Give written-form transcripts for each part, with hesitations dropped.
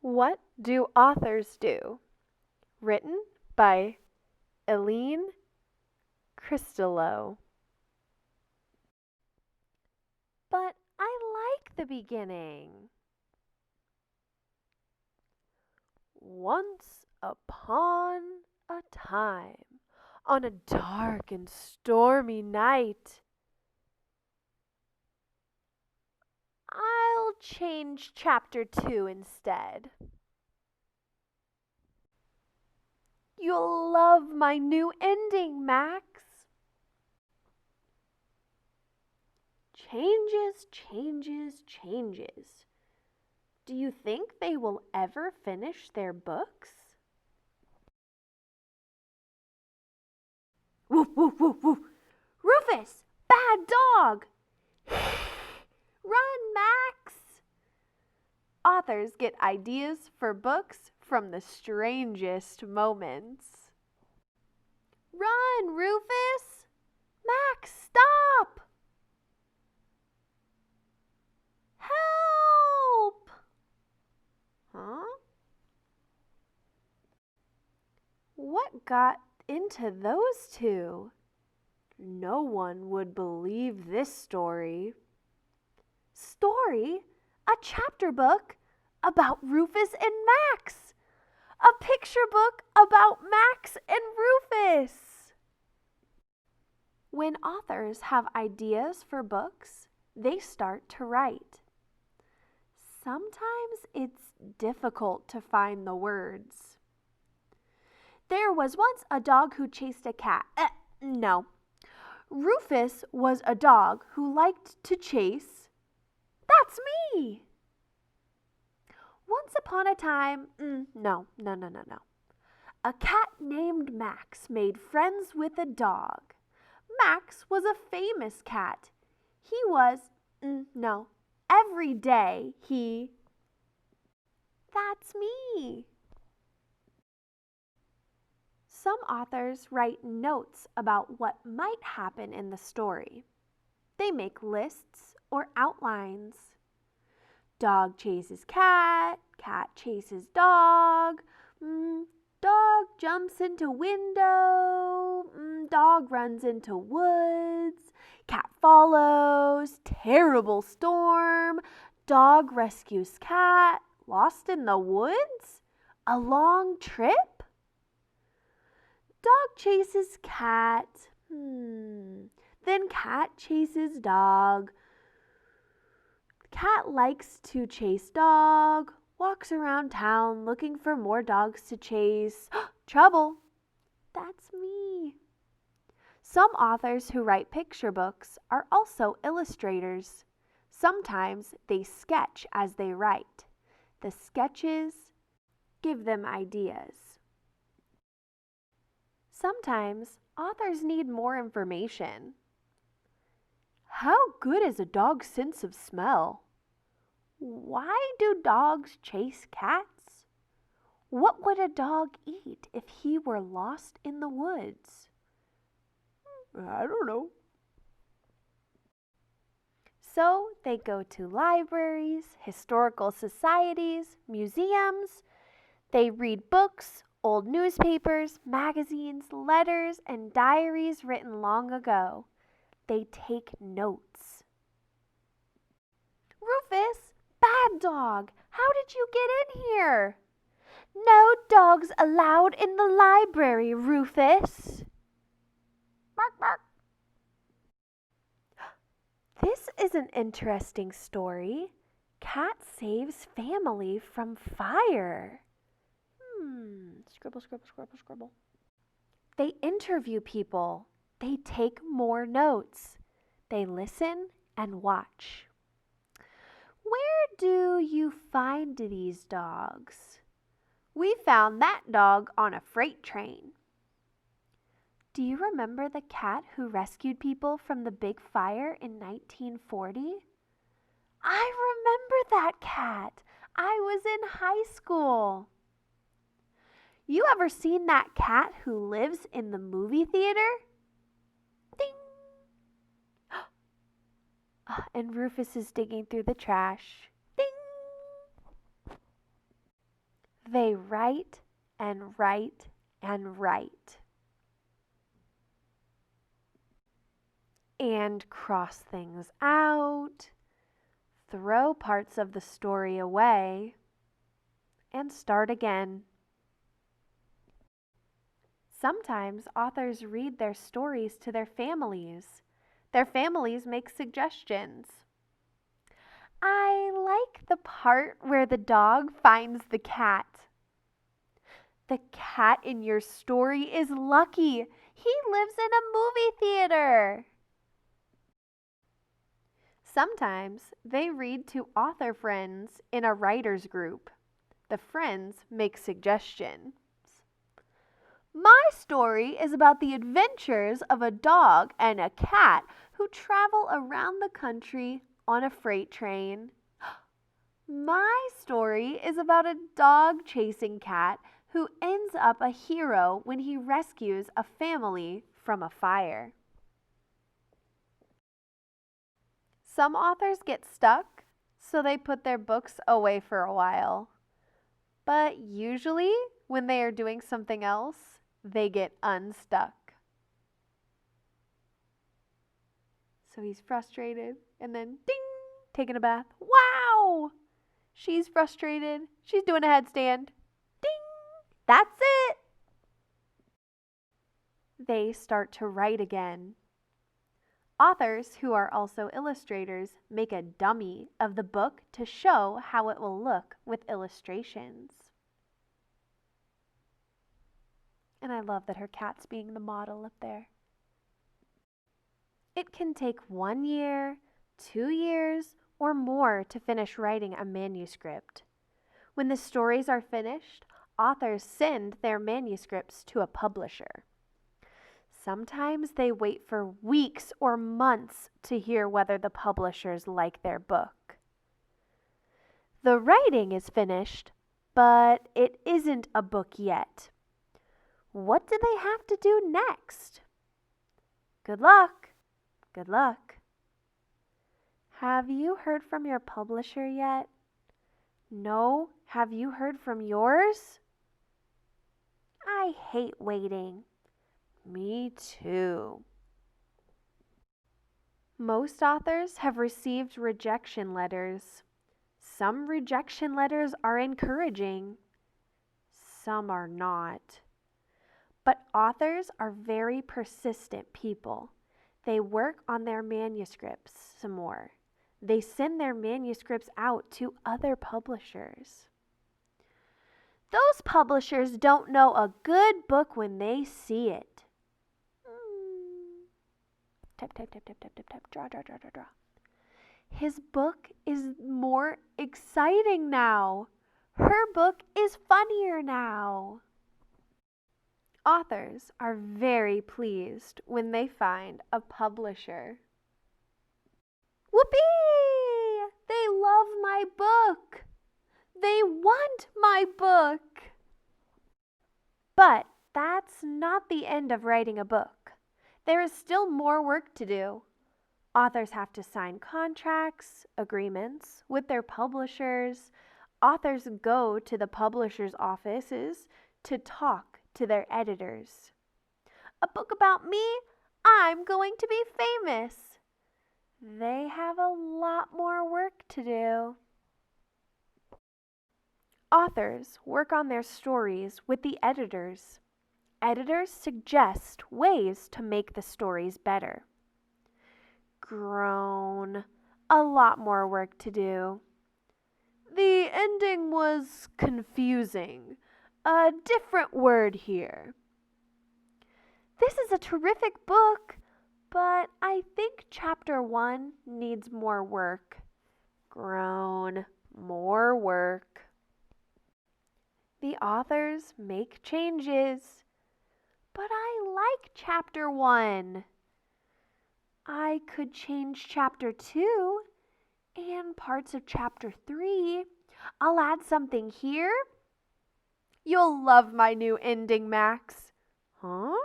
What do authors do? Written by Eileen Cristillo. But I like the beginning. Once upon a time, on a dark and stormy night, I'll change chapter 2 instead. You'll love my new ending, Max. Changes, changes, changes. Do you think they will ever finish their books? Woof, woof, woof, woof. Rufus, bad dog! Run, Max! Authors get ideas for books from the strangest moments. Run, Rufus! Max, stop! Help! Huh? What got into those two? No one would believe this story. Story? A chapter book about Rufus and Max. A picture book about Max and Rufus. When authors have ideas for books, they start to write. Sometimes it's difficult to find the words. There was once a dog who chased a cat. No. Rufus was a dog who liked to chase. That's me! Once upon a time, no. A cat named Max made friends with a dog. Max was a famous cat. He was, every day That's me. Some authors write notes about what might happen in the story. They make lists or outlines. Dog chases cat, cat chases dog, dog jumps into window, dog runs into woods, cat follows, terrible storm, dog rescues cat, lost in the woods, a long trip. Dog chases cat, then cat chases dog. Cat likes to chase dog, walks around town looking for more dogs to chase. Trouble! That's me. Some authors who write picture books are also illustrators. Sometimes they sketch as they write. The sketches give them ideas. Sometimes authors need more information. How good is a dog's sense of smell? Why do dogs chase cats? What would a dog eat if he were lost in the woods? I don't know. So they go to libraries, historical societies, museums. They read books, old newspapers, magazines, letters, and diaries written long ago. They take notes. Rufus, bad dog, how did you get in here? No dogs allowed in the library, Rufus. Bark, bark. This is an interesting story. Cat saves family from fire. Scribble, scribble, scribble, scribble. They interview people. They take more notes. They listen and watch. Where do you find these dogs? We found that dog on a freight train. Do you remember the cat who rescued people from the big fire in 1940? I remember that cat. I was in high school. You ever seen that cat who lives in the movie theater? Ding! And Rufus is digging through the trash. Ding! They write and write and write. And cross things out, throw parts of the story away, and start again. Sometimes authors read their stories to their families. Their families make suggestions. I like the part where the dog finds the cat. The cat in your story is lucky. He lives in a movie theater. Sometimes they read to author friends in a writer's group. The friends make suggestions. My story is about the adventures of a dog and a cat who travel around the country on a freight train. My story is about a dog-chasing cat who ends up a hero when he rescues a family from a fire. Some authors get stuck, so they put their books away for a while. But usually, when they are doing something else, they get unstuck. So he's frustrated, and then ding, taking a bath. Wow! She's frustrated. She's doing a headstand. Ding! That's it! They start to write again. Authors, who are also illustrators, make a dummy of the book to show how it will look with illustrations. And I love that her cat's being the model up there. It can take 1 year, 2 years, or more to finish writing a manuscript. When the stories are finished, authors send their manuscripts to a publisher. Sometimes they wait for weeks or months to hear whether the publishers like their book. The writing is finished, but it isn't a book yet. What do they have to do next? Good luck. Good luck. Have you heard from your publisher yet? No? Have you heard from yours? I hate waiting. Me too. Most authors have received rejection letters. Some rejection letters are encouraging. Some are not. But authors are very persistent people. They work on their manuscripts some more. They send their manuscripts out to other publishers. Those publishers don't know a good book when they see it. Tap, tap, tap, tap, tap, tap, tap, draw, draw, draw, draw, draw. His book is more exciting now. Her book is funnier now. Authors are very pleased when they find a publisher. Whoopee! They love my book. They want my book. But that's not the end of writing a book. There is still more work to do. Authors have to sign contracts, agreements with their publishers. Authors go to the publishers' offices to talk to their editors. A book about me? I'm going to be famous. They have a lot more work to do. Authors work on their stories with the editors. Editors suggest ways to make the stories better. Groan. A lot more work to do. The ending was confusing. A different word here. This is a terrific book, but I think chapter 1 needs more work. Groan. More work. The authors make changes. But I like chapter 1. I could change chapter 2 and parts of chapter 3. I'll add something here. You'll love my new ending, Max. Huh?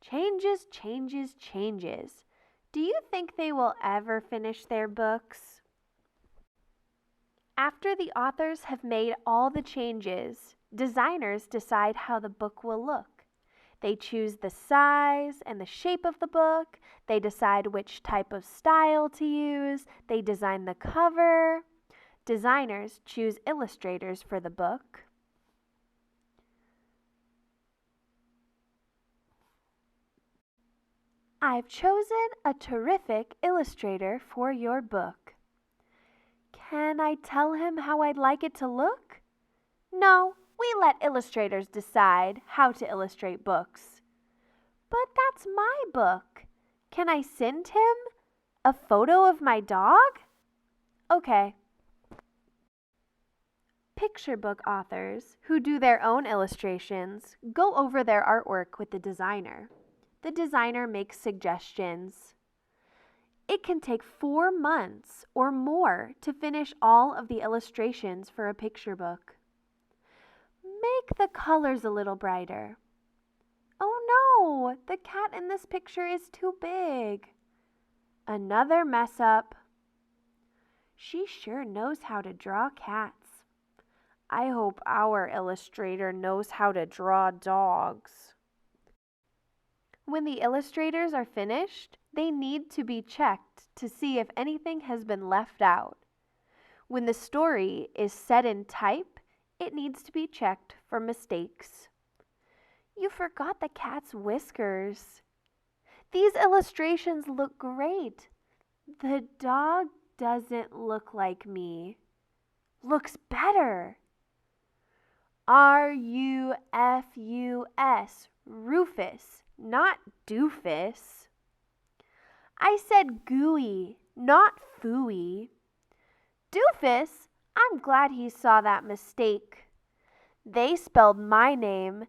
Changes, changes, changes. Do you think they will ever finish their books? After the authors have made all the changes, designers decide how the book will look. They choose the size and the shape of the book. They decide which type of style to use. They design the cover. Designers choose illustrators for the book. I've chosen a terrific illustrator for your book. Can I tell him how I'd like it to look? No, we let illustrators decide how to illustrate books. But that's my book. Can I send him a photo of my dog? Okay. Picture book authors who do their own illustrations go over their artwork with the designer. The designer makes suggestions. It can take 4 months or more to finish all of the illustrations for a picture book. Make the colors a little brighter. Oh no, the cat in this picture is too big. Another mess up. She sure knows how to draw cats. I hope our illustrator knows how to draw dogs. When the illustrators are finished, they need to be checked to see if anything has been left out. When the story is set in type, it needs to be checked for mistakes. You forgot the cat's whiskers. These illustrations look great. The dog doesn't look like me. Looks better. R-U-F-U-S, Rufus, not doofus. I said gooey, not fooey. Doofus, I'm glad he saw that mistake. They spelled my name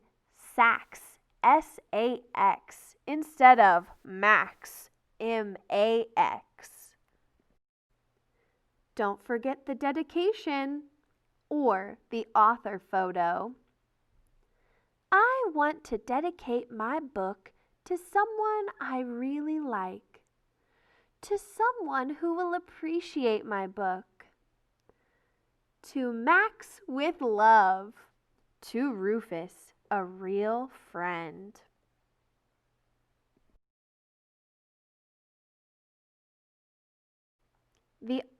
Sax, S-A-X, instead of Max, M-A-X. Don't forget the dedication or the author photo. I want to dedicate my book to someone I really like, to someone who will appreciate my book. To Max with love, to Rufus, a real friend.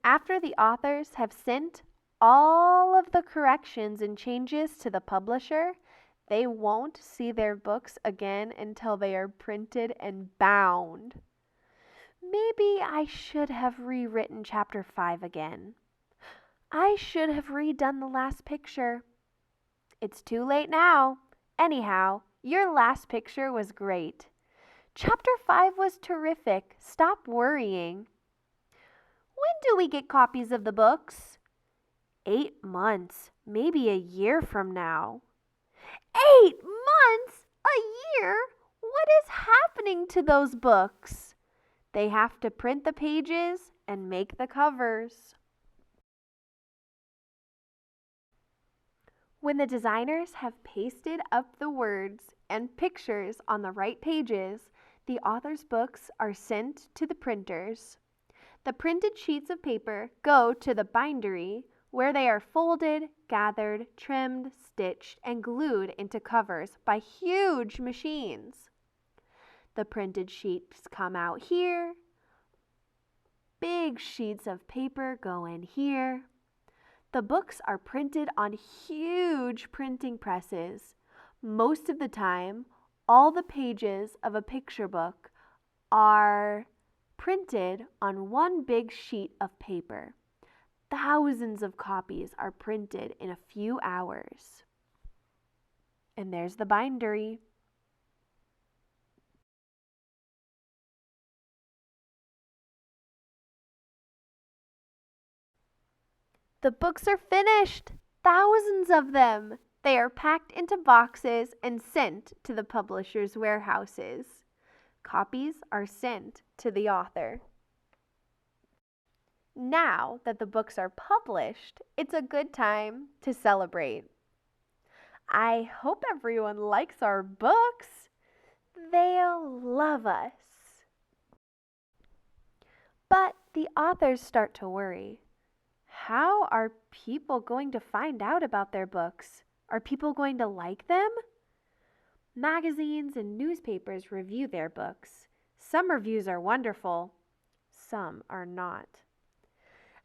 After the authors have sent all of the corrections and changes to the publisher, they won't see their books again until they are printed and bound. Maybe I should have rewritten chapter 5 again. I should have redone the last picture. It's too late now. Anyhow, your last picture was great. Chapter 5 was terrific. Stop worrying. When do we get copies of the books? 8 months, maybe a year from now. 8 months? A year? What is happening to those books? They have to print the pages and make the covers. When the designers have pasted up the words and pictures on the right pages, the author's books are sent to the printers. The printed sheets of paper go to the bindery, where they are folded, gathered, trimmed, stitched, and glued into covers by huge machines. The printed sheets come out here. Big sheets of paper go in here. The books are printed on huge printing presses. Most of the time, all the pages of a picture book are printed on one big sheet of paper. Thousands of copies are printed in a few hours. And there's the bindery. The books are finished, thousands of them. They are packed into boxes and sent to the publishers' warehouses. Copies are sent to the author. Now that the books are published, it's a good time to celebrate. I hope everyone likes our books. They'll love us. But the authors start to worry. How are people going to find out about their books? Are people going to like them? Magazines and newspapers review their books. Some reviews are wonderful, some are not.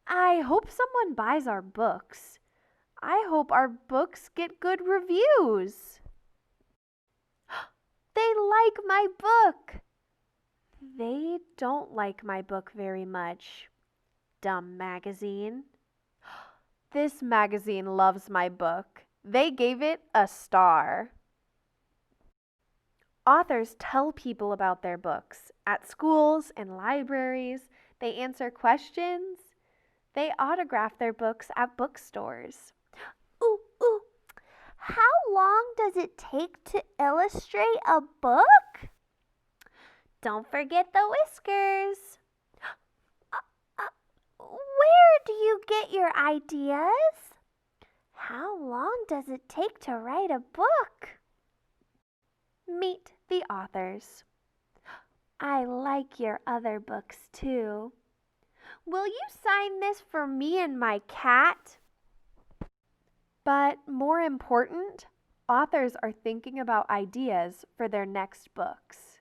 I hope someone buys our books. I hope our books get good reviews. They like my book. They don't like my book very much. Dumb magazine. This magazine loves my book. They gave it a star. Authors tell people about their books at schools and libraries. They answer questions. They autograph their books at bookstores. Ooh, ooh. How long does it take to illustrate a book? Don't forget the whiskers. Where do you get your ideas? How long does it take to write a book? Meet the authors. I like your other books too. Will you sign this for me and my cat? But more important, authors are thinking about ideas for their next books.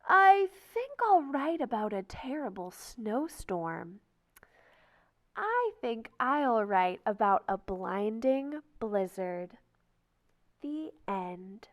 I think I'll write about a terrible snowstorm. I think I'll write about a blinding blizzard. The end.